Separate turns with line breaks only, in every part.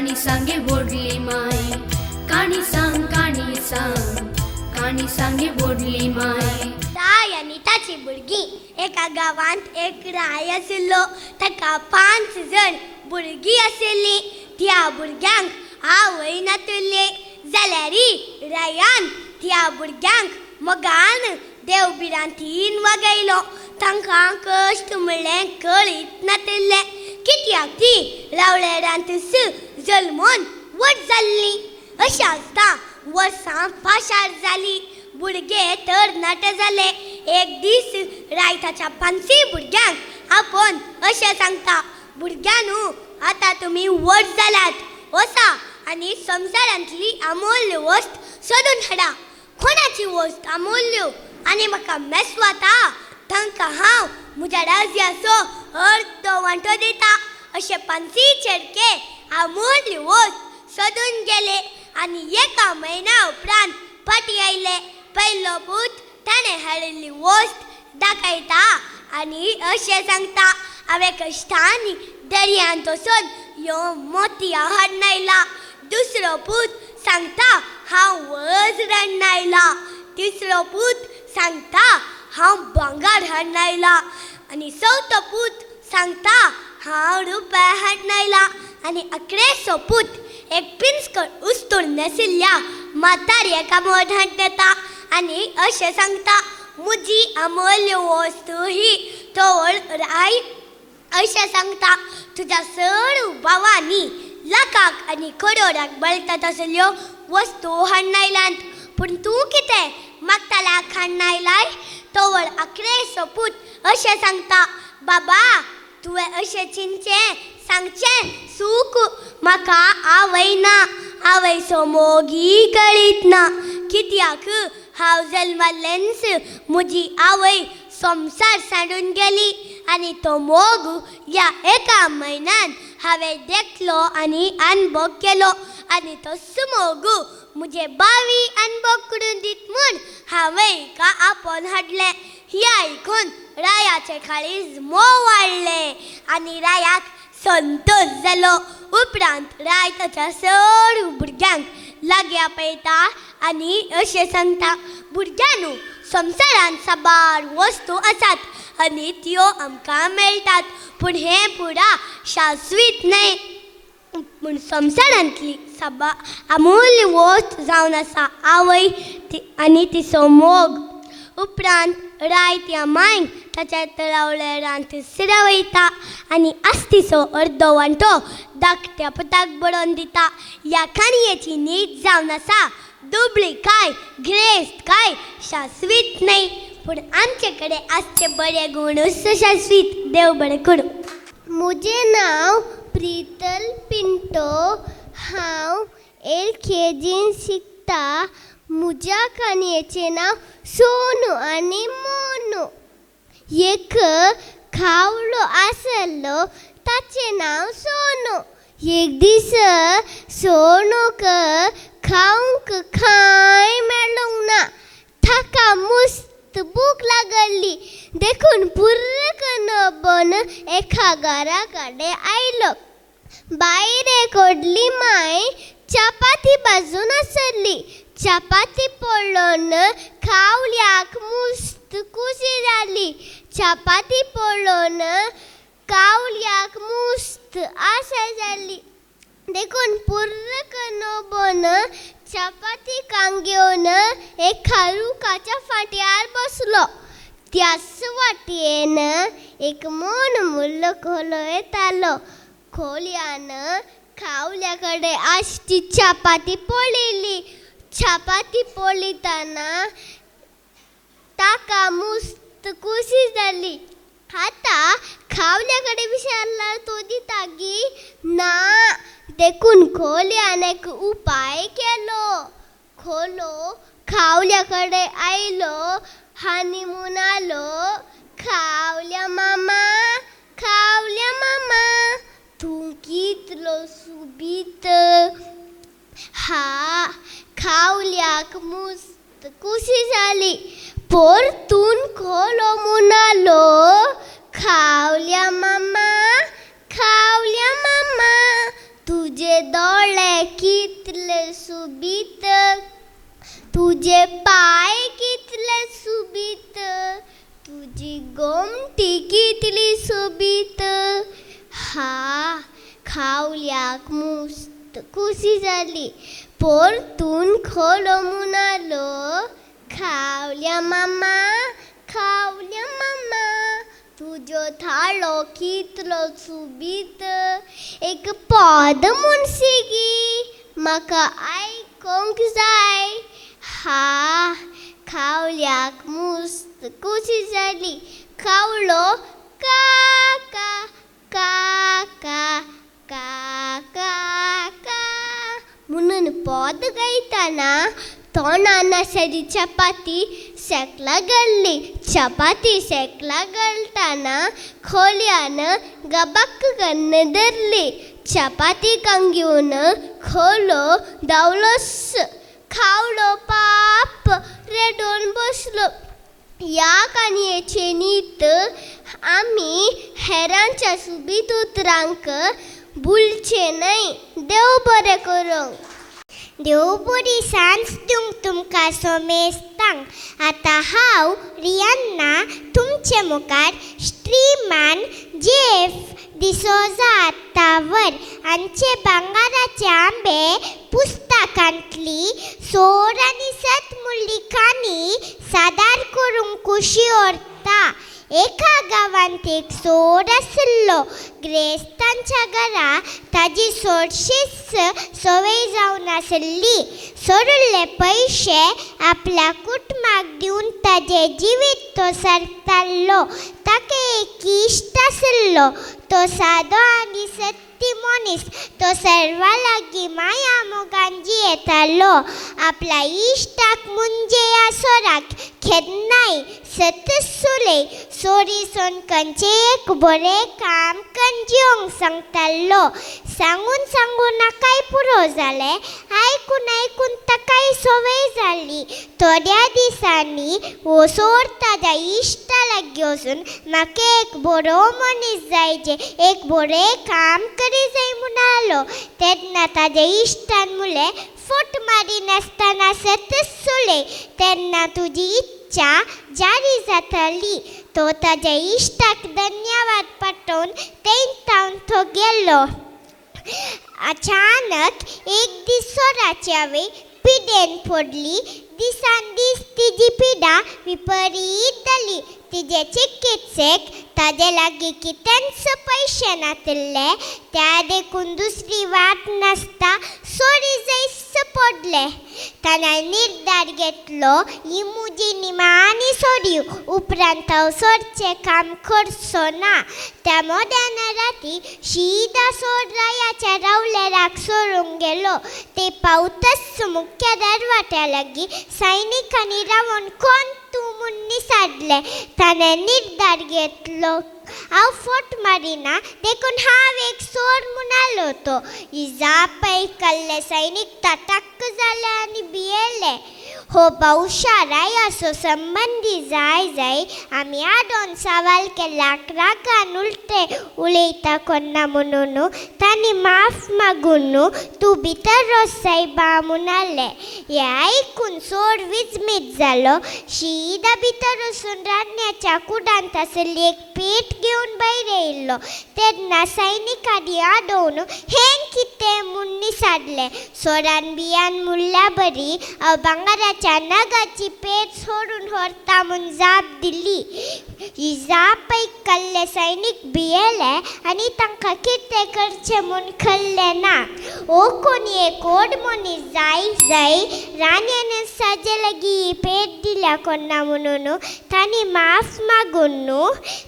काणी सांगे बोडली माय, काणी सांग काणी सांगे बोडली माय.
ताई आनी ताची भुरगीं एका गांवांत एक राय आशिल्लो. ताका 5 जण भुरगीं आशिल्लीं. त्या भुरग्यांक आवय नातुल्ले जाल्यार रायान त्या भुरग्यांक मोगान देवबिरांतीन वागयलो. तांकां कश्ट म्हणलें कळीत नाशिल्लें, कित्याक ती रावळे रांतूस जल्मोन व्हड जाल्लीं. अशें आसता वर्सां पाशार जालीं. भुरगे तर नाट जाले. एक दीस राय ताच्या 5 भुरग्यांक आपोवन अशें सांगता, भुरग्यांनो, आतां तुमी व्हड जाल्यात. वचा आनी संवसारांतली अमूल्य वस्त सोदून हाडा. कोणाची वस्त अमूल्य आनी म्हाका मेसवाता तांकां हांव म्हज्या राज्याचो अर्दो वांटो दिता. अशे 5 चेडके अमूल्य वस्त सोदून गेले आनी एका म्हयन्या उपरांत फाटीं आयले. पयलो पूत ताणें हाडिल्ली वस्त दाखयता आनी अशें सांगता, हांवें कश्टांनी दर्यांत वचून ह्यो मोतयां हाडून आयला. दुसरो पूत सांगता, हांव वज्र हाडून आयला. तिसरो पूत सांगता, हांव भांगर हाडून आयला. आनी चवथो पूत सांगता, हांव रुपे हाडून आयला. आनी 11सो पूत एक पिंजकण उस्तूर नाशिल्ल्या म्हाताऱ्याक आमोद हाडून दिता आनी अशें सांगता, म्हजी अमूल्य वस्त ही तोवळ राय. अशें सांगता, तुज्या चड भावांनी लाखाक आनी करोडाक बळटात असल्यो वस्तू हाडून आयल्यात, पूण तूं कितें मागताल्याक हाडून आयलाय? तोवळ 11सो पूत अशें सांगता, बाबा, तुवें अशें चिंतचें सांगचें सूख म्हाका आवय ना. आवयचो मोगी कळीत ना, कित्याक हांव जल्मालेंच म्हजी आवय संवसार सांडून गेली आनी तो मोग ह्या एका म्हयन्यान हांवें देखलो आनी अनुभव केलो. आनी तोच मोग म्हजे बावी अनुभव करून दित म्हूण हांवें का आपोवन हाडलें. हें आयकून रायाचें काळीज मोव वाडलें आनी रायाक संतोश जालो. उपरांत राय ताच्या चड भुरग्यांक लागीं पळयता आनी अशें सांगता, भुरग्यांनो, संवसारांत साबार वस्तू आसात आनी त्यो आमकां मेळटात, पूण हें पुरा शाश्वीत न्हय. पूण संवसारांतली अमूल्य वस्त जावन आसा आवय आनी तिचो मोग. उपरांत राय त्या मांयक ताच्या तळावले रांतूस रावयता आनी आस्तीचो अर्दो वांटो धाकट्या पुताक बरोवन दिता. ह्या काणयेची न्हीद जावन आसा, दुबळी काय गिरेस्त काय शाश्वीत न्हय, पूण आमचे कडेन आसचे बरे गुणूच शाश्वीत. देव बरें करूं.
म्हजें नांव प्रितल पिंटो. हांव LKGन शिकता. म्हज्या काणयेचें नांव सोनू आनी मोनू. एक खावलो आसलो, ताचें नांव सोनू. एक दीस सोनूक खावंक कांय मेळूंक ना. ताका मस्त भूक लागली देखून पुर्र बन एका घरा कडेन आयलो. भायर एक व्हडली माय चपाती भाजून आसली. चपाती पळोवन खावल्याक मस्त खुशी जाली. चपाती पळोवन खावल्याक मस्त आशा जाली देखून पुर्र बन चपाती घेवन एका रुखाच्या फाटयार बसलो. त्याच वाटयेन एक मोन मुल्लो खोलो येतालो. खोलयान खावल्या कडेन आसची चपाती पळयली. चपाती पळयतना ताका मस्त खुशी जाली. आतां खावल्या कडेन विचारल्यार तो दिता की ना, देखून खोलयान एक उपाय केलो. खोलो खावल्या कडेन आयलो आनी म्हणालो, खावल्या मामा, खावल्या मामा, तूं कितलो सुबीत. खावल्याक मस्त खुशी जाली. परतून खोलो म्हणालो, खावल्या मामा, खावल्या मामा, तुजे दोळे तुझे पाय कितले सुबीत, तुझी गोमटी कितली सोबीत. हा खावल्याक मस्त खुशी जाली, परतून खोलमून आलो. खावल्या मामा, खावल्या मामा, तुजो थाळो कितलो सुबीत. एक पद म्हणशी गी, म्हाका आयकोंक जाय. हा खावल्याक मस्त खुशी जाली. खावलो काका काका काका का म्हणून पद गायतना तोंडान आशिल्ली चपाती शेकला घाल्ली. चपाती शेकला घालतना खोल्यान गबाक कन्न धरली. चपाती कांग घेवन खोलो धांवलोस. खावलो पाप रेडोन बसलो. ह्या काणयेचे नीत आमी हेरांच्या सुबीत उतरांक भुलचे न्हय. देव बरें करूं.
देव बरी सांज दिवंक तुमकां सोमेस्तांक. आतां हांव रियान्ना तुमचे मुखार श्रीमान जेफ डिसोजा आत्तावर हांचे भांगाराचे आंबे पुस्तकांतली 16 आनी 7 मुल्ली काणी सादर करूंक खुशी व्हरता. एका गांवांत एक सोर आशिल्लो. ग्रेस्तांच्या घरा ताजी चडशीच सवय जावन आशिल्ली. सोरिल्ले पयशे आपल्या कुटुंबाक दिवन ताजें जिवीत तो सारतालो. ताका एक इश्ट आशिल्लो. तो सादो आनी सत्य मनीस. तो सर्वां लागीं माया मोगान जियेतालो. आपल्या इश्टाक म्हणजे ह्या सोराक केन्नाय सतसुले सोरी सोनकंचे एक बरें काम करून जिवंक सांगतालो. सांगून सांगून नाकाय पुरो जालें. आयकून आयकून ताकाय सवय जाली. थोड्या दिसांनी हो सोर ताज्या इश्टा लागीं वचून म्हाका एक बरो मनीस जाय जे एक बरें काम करी जाय म्हूण आलो. तेन्ना ताज्या इश्टान म्हणलें, फट मारी नासतना सतसुले तेन्ना तुजी इच्छा जारी जातली. तो ताज्या इश्टाक धन्यवाद पाठोवन थंय तो गेलो. अचानक एक दीस सोराची आवय पिडेन पडली. दिसान दीस तिजी पिडा विपरीत जाली. तिजे चिकित्सेक ताजे लागीं कितेंच पयशे नासले. त्या देखून दुसरी वाट नासता सोरी जैस पडले. ताणें निर्धार घेतलो, ही म्हजी निमाणी सोरी. उपरांत हांव सोरचें काम करचो ना. त्या मोद्यान राती शिदा सोर रायाच्या रावलेराक सोडूंक गेलो. ते पावतच मुख्य दरवाज्या लागीं सैनिकांनी रावून कोण तूं म्हूण निसाडलें. ताणें निर्धार घेतलो, हांव फट मारिना, देखून हांव एक सोर म्हूण आलो. तो ही जाप आयकल्ले सैनीक ताटाक्क जाले आनी भियेले. हो भौशा रायाचो संबंदी जाय आमी आडोन सवाल केल्याक रागान उलटे उलयता कोन्ना म्हणून तांणी माफ मागून तूं भितर वच सायबा म्हूण आलें. हें आयकून सोर विचमीत जालो. शिदा भितर वचून रान्याच्या कुडांत आशिल्ली एक पेट घेवन भायर येयल्लो. तेन्ना सैनिकांनी आडोवन हें कितें म्हूण निसाडलें. सोरान भियान म्हणल्या बरी, हांव भांगाराच्या नगाची पेट सोडून व्हरता म्हूण जाप दिली. ही जाप आयकल्ले सैनीक भियेले आनी तांकां कितें करचें म्हूण कळ्ळें ना. ओ कोणी एक व्हड मनीस जाय रान्यान साजे लागीं ही पेट दिल्या कोन्ना म्हणून तांणी माफ मागून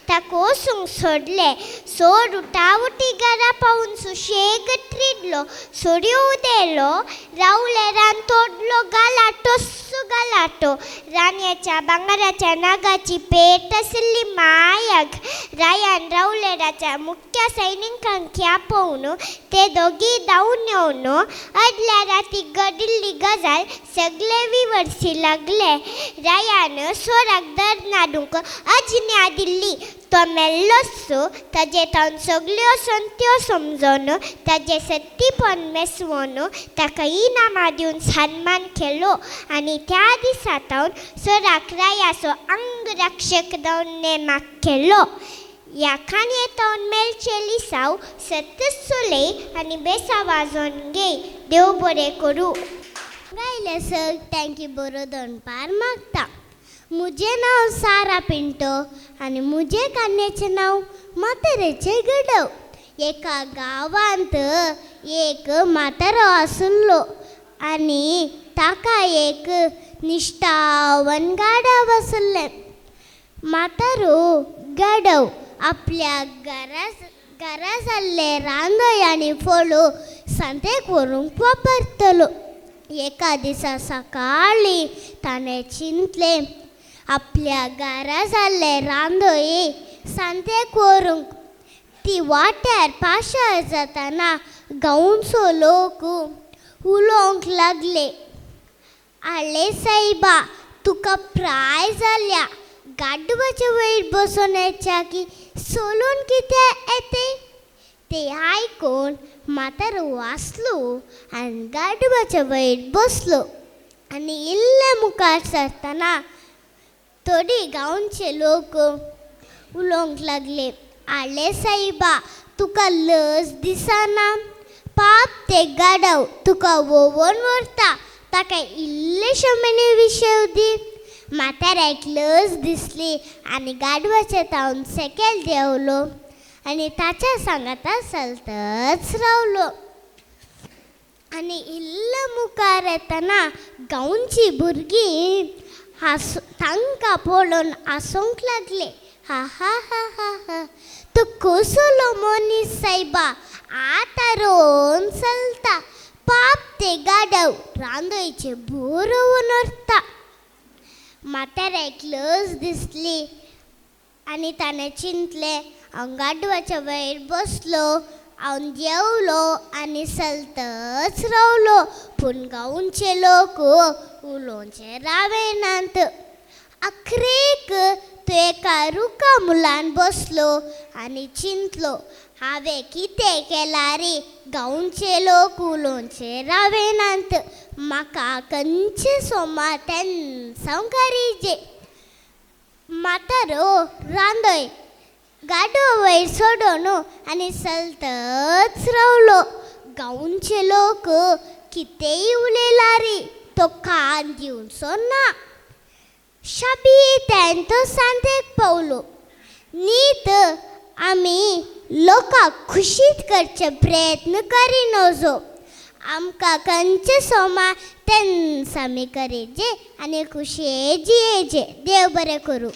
ताका वचूंक सोडलें. सोर उठावटी घरा पावून सुशेगत रिडलो. सोडयो उदेलो. रावलेरान तोडलो गालाटो. रान्याच्या भांगाराच्या नागाची पेट आशिल्ली मायाक. रायान रावलेराच्या मुख्य सैनिकांक ह्या पळोवन ते दोगी धांवन येवन आदल्या राती घडिल्ली गजाल सगळे विवरसी लागले. रायान सोराक दर नाडूंक अज्ञा दिल्ली.
तो मेल्लोसो ताजे तावन सगल्यो संत्यो समजोन ताजे सत्तीपण मेसवोन ताका इनामां दिवन सन्मान केलो आनी त्या दिसा तावन सराक रायाचो अंगरक्षक जावन नेमाक केलो. ह्या काणयेतावन मेलचे लिसांव सतत चलय आनी बेसा वाजोवन घे. देव बरें करूं. गायले सग तांकी बरो दनपार मागता. मुझे नाव सारा पिंटो आनी मुझे कान्याचें नाव मातरेचें गडव. एका गांवांत एक म्हातारो आसलो आनी ताका एक निश्ठावन गाडव आसलें. म्हातारो गाडव आपल्या घरा जाल्ले रांदय आनी फळो सांतेक व्हरूंक वापरतलो. एका दिसा सकाळीं ताणें चिंतलें, आपल्या घरा जाल्ले रांदय सांतेक व्हरूंक. ती वाट्यार पाशार जाताना गांवचो लोक उलोवंक लागले, आले सायबा तुका प्राय जाल्या, गाडवाच्या वयर बसून येच्या की सोलून कित्याक येते. ते आयकून म्हातारो वाचलो आनी गाडवाच्या वयर बसलो आनी इल्ले मुखार सरतना थोडी गांवचे लोक उलोवंक लागले, आले सायबा तुका लज दिसना, पाप ते गाडव तुका वोवोन व्हरता, ताका इल्लेशे मिनी विशय दी. म्हाताऱ्याक लज दिसली आनी गाडवाचे तावन सेकेल देंवलो आनी ताच्या सांगाता चलतच रावलो. आनी इल्ले मुखार येतना गांवची भुरगीं तांकां पळोवन हांसूंक लागले. हा हा हा हा हा, तो कसलो मनीस सायबा, आतां रोवन चलता, पाप ते गाडव रांदयचे बरोवन व्हरता. म्हाताऱ्याक लज दिसली आनी ताणें चिंतलें, हांव गाडवाच्या वयर बसलो, हांव देंवलो आनी चलतच रावलो, पूण गांवचे लोक उलोवचे रावनात. आखरेक तो एका रुखा मुलान बसलो आनी चिंतलो, हांवें कितें केलां रे, गांवचे लोक उलोवचे रावनात, म्हाका खंयचे सोमार तेन्ना गरजे. म्हातारो रांदय गाडवा वयर सोडून आनी चलतच रावलो. गांवचे लोक कितेंय उलयला रे, तो कान दिवचो ना. शाबीत तो सांतेक पावलो. न्हीद आमी लोकांक खुशीत करचे प्रयत्न करिनोजो. आमकां खंयचे सोमार तेन्ना आमी करेजे आनी खुशये जियेजे. देव बरें करूं.